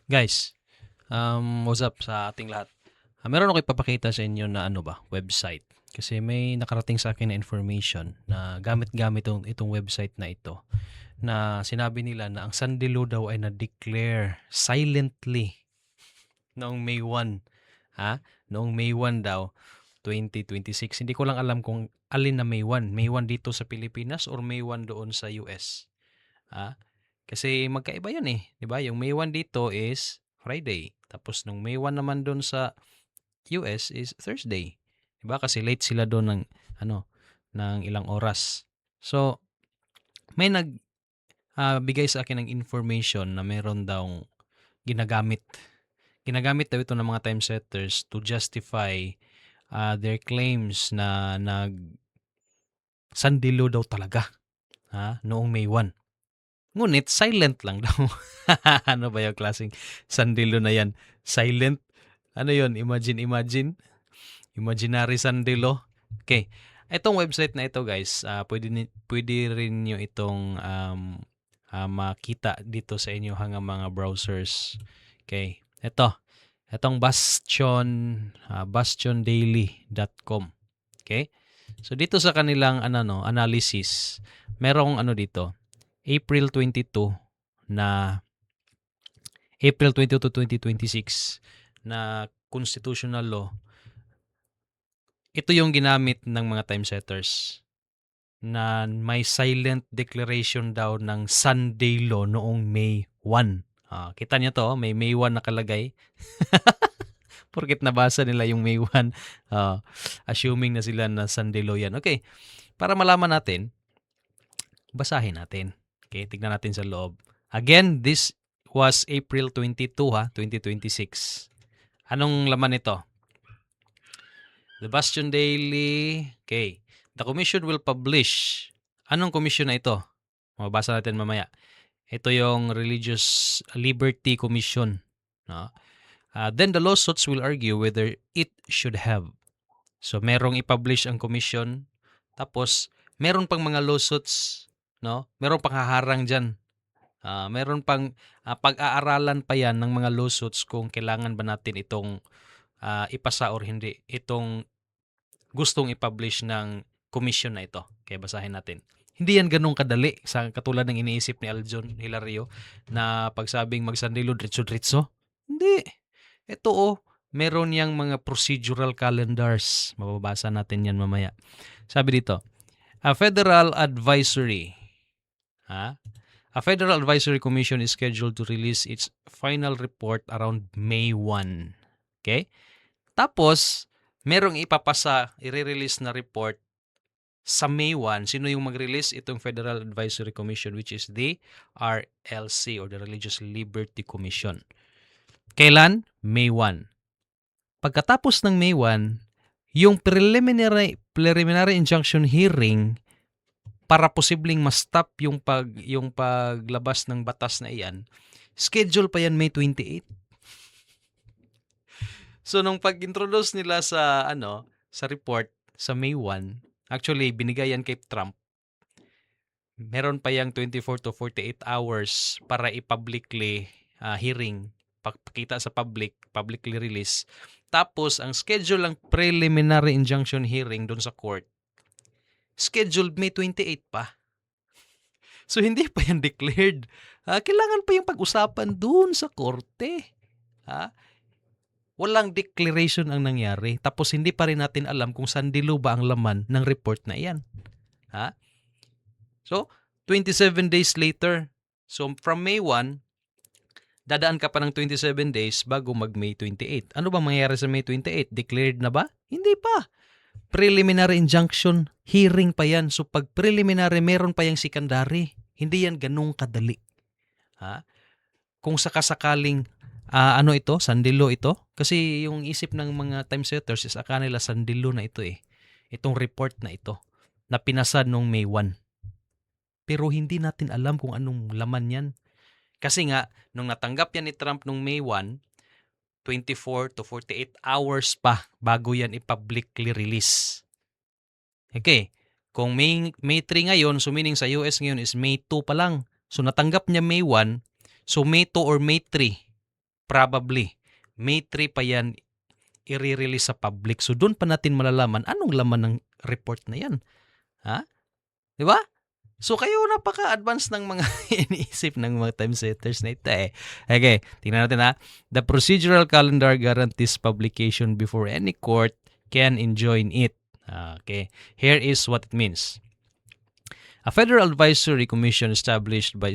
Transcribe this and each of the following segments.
Guys, what's up sa ating lahat? Meron ako ipapakita sa inyo na website. Kasi may nakarating sa akin na information na gamit-gamit itong website na ito na sinabi nila na ang Sandilo daw ay na-declare silently noong May 1. Ha? Noong May 1 daw, 2026. Hindi ko lang alam kung alin na May 1. May 1 dito sa Pilipinas or May 1 doon sa US. Ha? Kasi magkaiba yan eh. 'Di ba? Yung May 1 dito is Friday. Tapos nung May 1 naman doon sa US is Thursday. 'Di ba? Kasi late sila doon ng ng ilang oras. So, may bigay sa akin ng information na meron daw ginagamit. Ginagamit daw ito ng mga time setters to justify their claims na sandilo daw talaga noong May 1. Ngunit silent lang daw. Ano ba yung klaseng sandilo na yan? Silent? Ano yon? Imagine? Imaginary sandilo? Okay. Itong website na ito guys, pwede rin nyo itong makita dito sa inyo hanggang mga browsers. Okay. Itong bastiondaily.com. Okay? So dito sa kanilang analysis, merong dito, April 22 na April 22 to 2026 na constitutional law. Ito yung ginamit ng mga time setters na may silent declaration daw ng Sunday law noong May 1. Kita niyo to, may May 1 nakalagay. Porket nabasa nila yung May 1, assuming na sila na Sunday law yan. Okay, para malaman natin, basahin natin. Okay, tignan natin sa loob. Again, this was April 22 2026. Anong laman nito? The Bastion Daily. Okay. The commission will publish. Anong commission na ito? Mabasa natin mamaya. Ito yung Religious Liberty Commission. No? Then the lawsuits will argue whether it should have. So merong i-publish ang commission. Tapos meron pang mga lawsuits, no? Meron pang haharang diyan. Meron pang pag-aaralan pa yan ng mga lawsuits kung kailangan ba natin itong ipasa or hindi. Itong gustong i-publish ng commission na ito. Kaya basahin natin. Hindi yan ganun kadali sa katulad ng iniisip ni Aljon Hilario na pagsabing magsandilo diretso-diretso. Hindi. Ito meron yang mga procedural calendars. Mababasa natin yan mamaya. Sabi dito, a federal advisory. A Federal Advisory Commission is scheduled to release its final report around May 1. Okay? Tapos, merong ipapasa, i-release na report sa May 1. Sino yung mag-release? Itong Federal Advisory Commission, which is the RLC or the Religious Liberty Commission. Kailan? May 1. Pagkatapos ng May 1, yung preliminary injunction hearing para posibleng ma-stop yung paglabas ng batas na iyan, schedule pa yan May 28. So nung pag-introduce nila sa sa report sa May 1, actually binigay yan kay Trump. Meron pa yang 24 to 48 hours para i-publicly hearing, pakita sa publicly release. Tapos ang schedule ng preliminary injunction hearing doon sa court, scheduled May 28 pa. So hindi pa yan declared. Kailangan pa yung pag-usapan doon sa korte. Walang declaration ang nangyari. Tapos hindi pa rin natin alam kung sandilo ba ang laman ng report na iyan. So, 27 days later. So, from May 1, dadaan ka pa ng 27 days bago mag-May 28. Ano ba mangyayari sa May 28? Declared na ba? Hindi pa. Preliminary injunction hearing pa yan. So, pag preliminary, meron pa yung secondary. Hindi yan ganung kadali. Kung sakasakaling ito, sandilo ito. Kasi yung isip ng mga time setters is akala nila sandilo na ito eh. Itong report na ito na pinasa nung May 1. Pero hindi natin alam kung anong laman yan. Kasi nga, nung natanggap yan ni Trump nung May 1, 24 to 48 hours pa bago yan i-publicly release. Okay, kung May 3 ngayon, so meaning sa US ngayon is May 2 pa lang. So natanggap niya May 1, so May 2 or May 3, probably, May 3 pa yan i-release sa public. So doon pa natin malalaman anong laman ng report na yan. Ha? Di ba? So kayo napaka-advance ng mga iniisip ng mga time setters na ito eh. Okay, tingnan natin ha. The procedural calendar guarantees publication before any court can enjoin it. Okay, here is what it means. A Federal Advisory Commission established by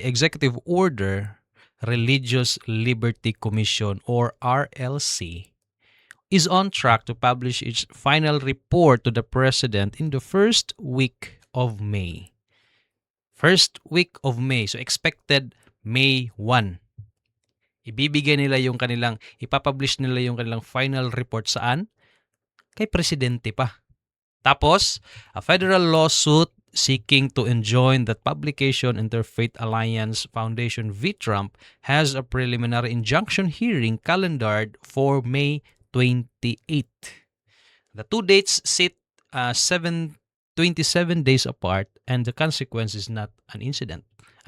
Executive Order, Religious Liberty Commission or RLC, is on track to publish its final report to the President in the first week of May. First week of May. So expected May 1. Ibibigay nila yung kanilang, ipapublish nila yung kanilang final report saan? Kay Presidente pa. Tapos, a federal lawsuit seeking to enjoin that publication, Interfaith Alliance Foundation v. Trump, has a preliminary injunction hearing calendared for May 28. The two dates sit 27 days apart, and the consequence is not an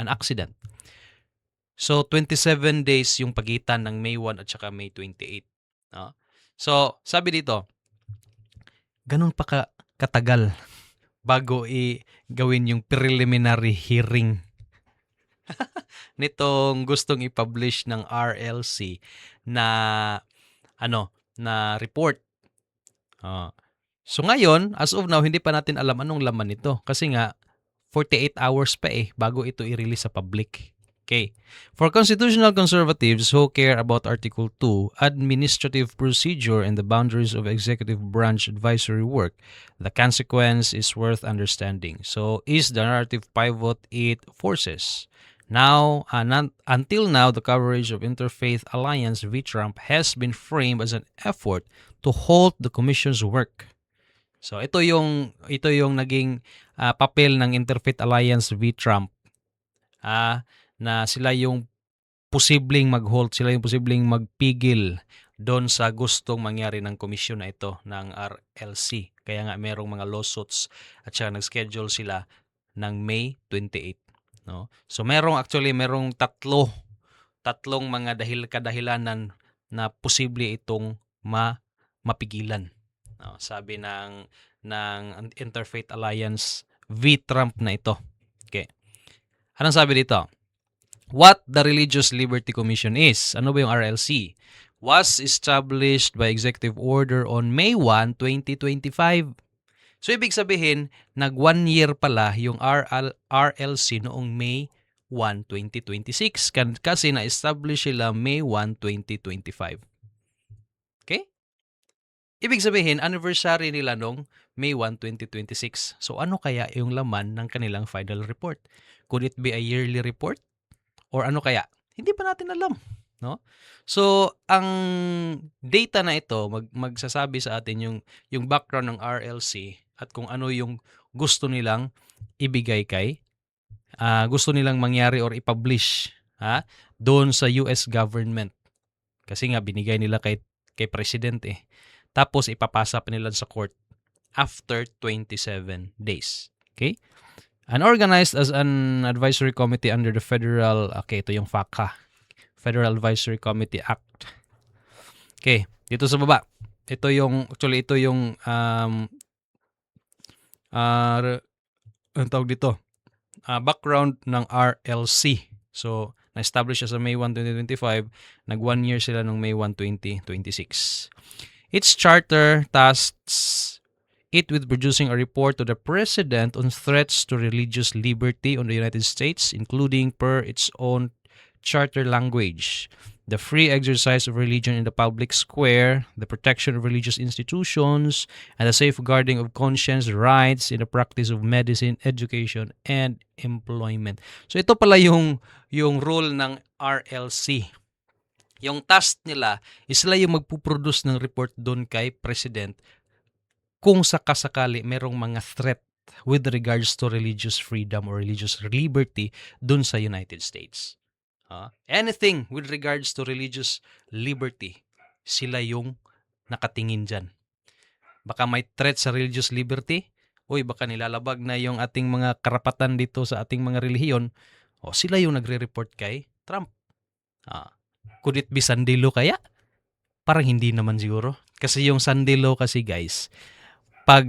accident. So, 27 days yung pagitan ng May 1 at saka May 28. No? So, sabi dito, ganun pa katagal bago gawin yung preliminary hearing nitong gustong i-publish ng RLC na na report. So ngayon, as of now, hindi pa natin alam anong laman nito kasi nga 48 hours pa bago ito i-release sa public. Okay. For constitutional conservatives who care about Article 2, administrative procedure and the boundaries of executive branch advisory work, the consequence is worth understanding. So, is the narrative pivot it forces? Now, until now, the coverage of Interfaith Alliance v. Trump has been framed as an effort to halt the Commission's work. So, ito yung naging papel ng Interfaith Alliance v. Trump. Na sila yung posibleng mag-halt, sila yung posibleng magpigil doon sa gustong mangyari ng komisyon na ito ng RLC. Kaya nga merong mga lawsuits at saka nag-schedule sila ng May 28. No? So merong tatlong mga kadahilanan na posible itong mapigilan. No? Sabi ng Interfaith Alliance v. Trump na ito. Okay. Anong sabi dito? What the Religious Liberty Commission is, ano ba yung RLC, was established by Executive Order on May 1, 2025. So, ibig sabihin, nag 1 year pala yung RLC noong May 1, 2026 kasi na-establish sila May 1, 2025. Okay? Ibig sabihin, anniversary nila noong May 1, 2026. So, ano kaya yung laman ng kanilang final report? Could it be a yearly report? Or ano kaya? Hindi pa natin alam, no? So, ang data na ito magsasabi sa atin yung background ng RLC at kung ano yung gusto nilang ibigay gusto nilang mangyari or i-publish doon sa US government. Kasi nga binigay nila kay presidente. Tapos ipapasa pa nila sa court after 27 days. Okay? Organized as an advisory committee under the ito yung FACA, Federal Advisory Committee Act. Okay, dito sa baba. Ito yung ang tawag dito, background ng RLC. So, na-establish siya sa May 1, 2025. Nag 1 year sila noong May 1, 2026. Its charter tasks it with producing a report to the President on threats to religious liberty on the United States, including per its own charter language, the free exercise of religion in the public square, the protection of religious institutions, and the safeguarding of conscience rights in the practice of medicine, education, and employment. So ito pala yung role ng RLC. Yung task nila is sila yung magpuproduce ng report doon kay President kung sakasakali merong mga threat with regards to religious freedom or religious liberty dun sa United States. Anything with regards to religious liberty, sila yung nakatingin dyan. Baka may threat sa religious liberty, baka nilalabag na yung ating mga karapatan dito sa ating mga relihiyon, sila yung nagre-report kay Trump. Could it be Sunday law kaya? Parang hindi naman siguro. Kasi yung Sunday law kasi guys, pag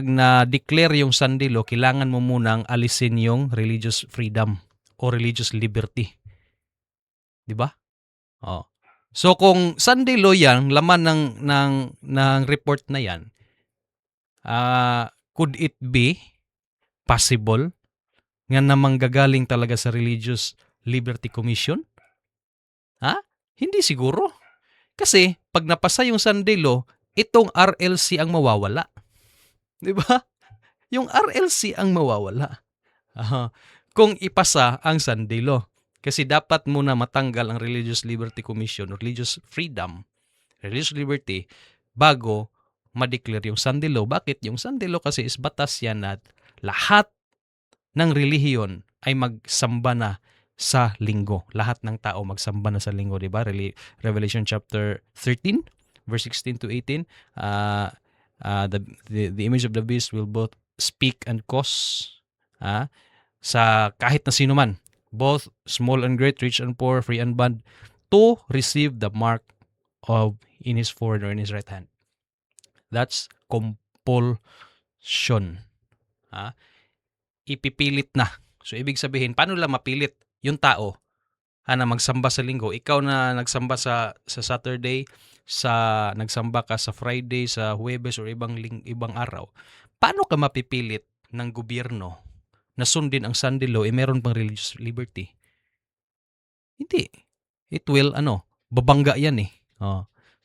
na-declare yung Sunday law, kailangan mo munang alisin yung religious freedom o religious liberty. 'Di ba? Oh. So kung Sunday law yan, laman ng report na yan, could it be possible nga namang gagaling talaga sa Religious Liberty Commission? Ha? Hindi siguro. Kasi pag napasa yung Sunday law, itong RLC ang mawawala. 'Di ba? Yung RLC ang mawawala. Aha. Kung ipasa ang Sunday law. Kasi dapat muna matanggal ang Religious Liberty Commission, Religious Freedom, Religious Liberty, bago ma-declare yung Sunday law. Bakit? Yung Sunday law kasi is batas yan na lahat ng relihiyon ay magsamba na sa linggo. Lahat ng tao magsamba na sa linggo, di ba? Revelation chapter 13, verse 16 to 18. The image of the beast will both speak and cause sa kahit na sino man, both small and great, rich and poor, free and bond, to receive the mark of in his forehead or in his right hand. That's compulsion. Ipipilit na. So, ibig sabihin, paano lang mapilit yung tao na magsamba sa linggo? Ikaw na nagsamba sa Saturday, nagsamba ka sa Friday, sa Huwebes, or ibang araw. Paano ka mapipilit ng gobyerno na sundin ang Sunday law, meron pang religious liberty? Hindi. It will, babangga yan eh.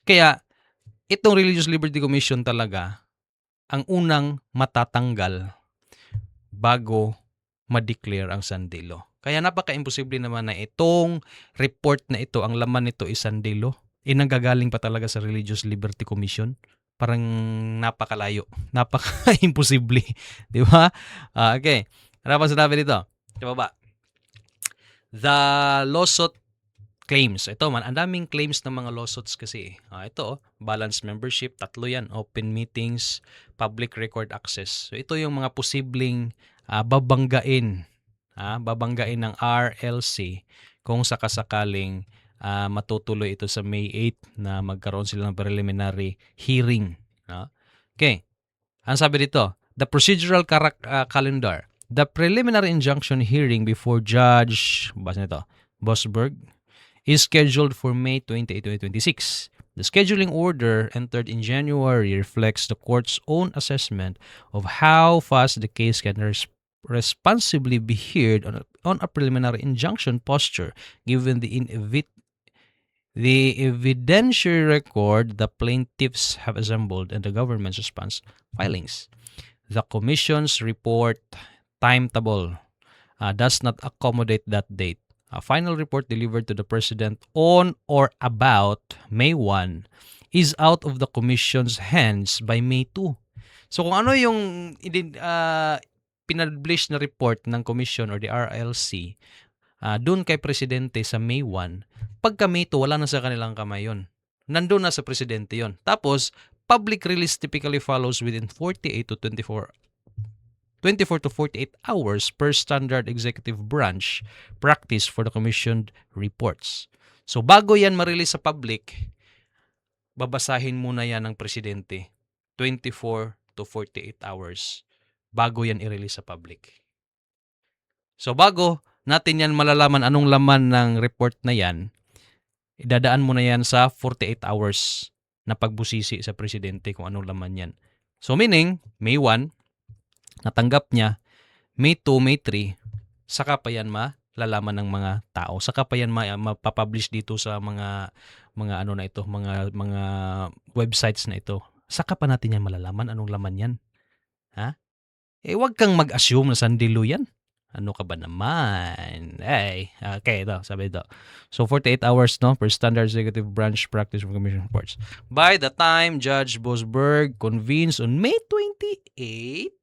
Kaya, itong Religious Liberty Commission talaga, ang unang matatanggal bago ma-declare ang Sunday law. Kaya napaka-imposible naman na itong report na ito, ang laman nito is Sunday law. Nanggagaling pa talaga sa Religious Liberty Commission. Parang napakalayo. Napaka-imposible. Di ba? Okay. Ano pa sinabi dito? Sa baba. The lawsuit claims. Ito man, ang daming claims ng mga lawsuits kasi. Ito, balanced membership, 3 yan. Open meetings, public record access. So ito yung mga posibleng babanggain ng RLC kung sakasakaling matutuloy ito sa May 8 na magkaroon sila ng preliminary hearing. Okay. Ang sabi dito, the procedural calendar. The preliminary injunction hearing before Judge Bosberg is scheduled for May 28, 2026. The scheduling order entered in January reflects the court's own assessment of how fast the case can responsibly be heard on a preliminary injunction posture, given the evidentiary record the plaintiffs have assembled and the government's response filings. The Commission's report timetable does not accommodate that date. A final report delivered to the President on or about May 1 is out of the Commission's hands by May 2. So kung ano yung pinpublish na report ng Commission or the RLC doon kay Presidente sa May 1, pagka May 2, wala na sa kanilang kamay yun. Nandun na sa Presidente yon. Tapos, public release typically follows within 24 to 48 hours per standard executive branch practice for the commissioned reports. So bago yan ma-release sa public, babasahin muna yan ng Presidente 24 to 48 hours bago yan i-release sa public. So bago natin yan malalaman anong laman ng report na yan, idadaan mo na yan sa 48 hours na pagbusisi sa Presidente kung anong laman yan. So meaning, May 1, natanggap niya, May 2, May 3, saka pa yan malalaman ng mga tao. Saka pa yan mapapublish dito sa mga websites na ito. Saka pa natin yan malalaman anong laman yan. Huwag kang mag-assume na sandilo yan. Ano ka ba naman? Okay, ito, sabi ito. So, 48 hours, per standard executive branch practice for commission reports. By the time Judge Bosberg convenes on May 28,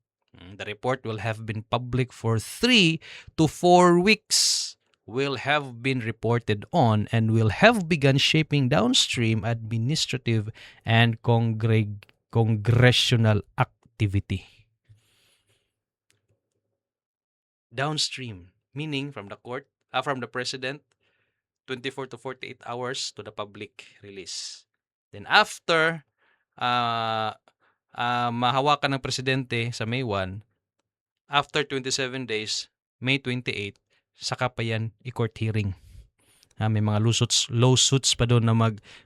the report will have been public for 3 to 4 weeks, will have been reported on, and will have begun shaping downstream administrative and congressional activity. Downstream, meaning from the court, from the President 24 to 48 hours to the public release. Then after mahawakan ng presidente sa May 1, after 27 days, May 28, saka pa yan i-court hearing. May mga lawsuits pa doon na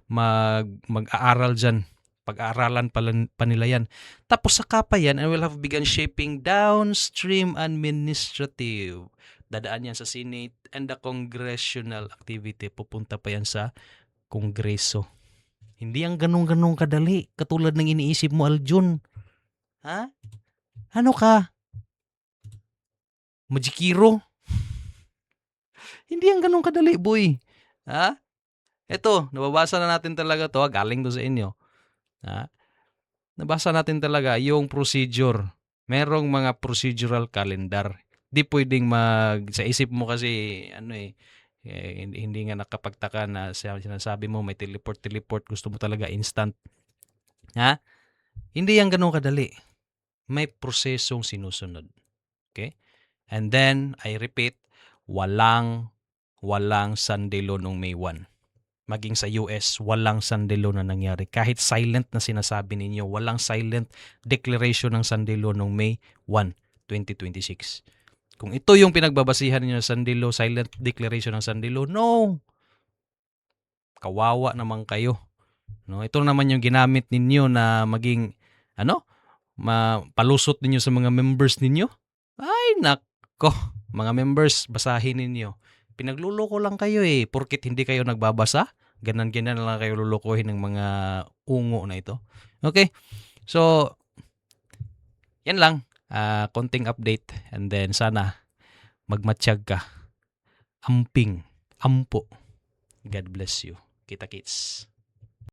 mag-aaral dyan. Pag-aaralan pa nila yan. Tapos saka pa yan, and will have begun shaping downstream administrative. Dadaan yan sa Senate and the congressional activity. Pupunta pa yan sa Kongreso. Hindi yan ganun-ganun kadali. Katulad ng iniisip mo, Aljun. Ha? Ano ka? Majikiro? Hindi yan ganun kadali, boy. Ha? Ito, nababasa na natin talaga to. Galing to sa inyo. Ha? Nabasa natin talaga yung procedure. Merong mga procedural calendar. Di pwedeng sa isip mo kasi hindi nga nakapagtaka na sinasabi mo may teleport, gusto mo talaga instant. Ha? Hindi yan ganun kadali. May prosesong sinusunod. Okay? And then, I repeat, walang Sunday law nung May 1. Maging sa US, walang Sunday law na nangyari. Kahit silent na sinasabi ninyo, walang silent declaration ng Sunday law nung May 1, 2026. Kung ito yung pinagbabasihan niyo ng Sunday law, silent declaration ng Sunday law, no! Kawawa naman kayo. No? Ito naman yung ginamit ninyo na maging, palusot ninyo sa mga members ninyo. Ay, nako. Mga members, basahin ninyo. Pinagluloko lang kayo porkit hindi kayo nagbabasa. Ganan-ganan lang kayo lulukohin ng mga ungo na ito. Okay? So, yan lang. Konting update. And then, sana magmatsyag ka. Ampo. God bless you. Kita-kits.